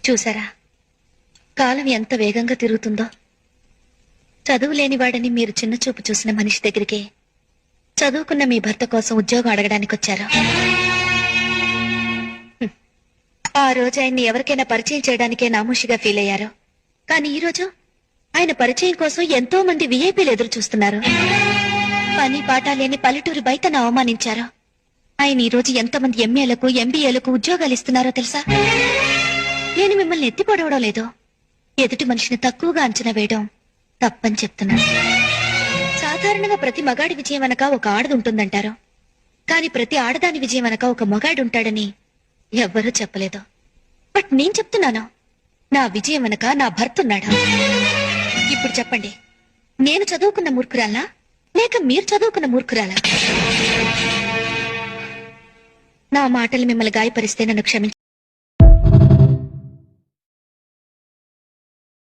చూసారా, కాలం ఎంత వేగంగా తిరుగుతుందో. చదువు లేనివాడని మీరు చిన్న చూపు చూసిన మనిషి దగ్గరికి చదువుకున్న మీ భర్త కోసం ఉద్యోగం అడగడానికి వచ్చారు. ఆ రోజు ఆయన్ని ఎవరికైనా పరిచయం చేయడానికే నామూషిగా ఫీల్ అయ్యారు. కానీ ఈ రోజు ఆయన పరిచయం కోసం ఎంతో మంది విఐపీలు ఎదురు చూస్తున్నారు. పని పాట లేని పల్లెటూరు బయటను అవమానించారు. ఆయన ఈ రోజు ఎంతమంది ఎంఏలకు ఎంబీఏలకు ఉద్యోగాలు ఇస్తున్నారో తెలుసా? నేను మిమ్మల్ని ఎత్తిపడవడం లేదు, ఎదుటి మనిషిని తక్కువగా అంచనా వేయడం తప్పని చెప్తున్నాను. సాధారణంగా ప్రతి మగాడి విజయం వెనక ఒక ఆడది ఉంటుందంటారు. కాని ప్రతి ఆడదాని విజయం వెనక ఒక మగాడు ఉంటాడని ఎవ్వరూ చెప్పలేదు. బట్ నేను చెప్తున్నాను, నా విజయం వెనక నా భర్త ఉన్నాడు. ఇప్పుడు చెప్పండి, నేను చదువుకున్న మూర్ఖురాలా లేక మీరు చదువుకున్న మూర్ఖురాలా? నా మాటలు మిమ్మల్ని గాయపరిస్తే నన్ను క్షమించండి.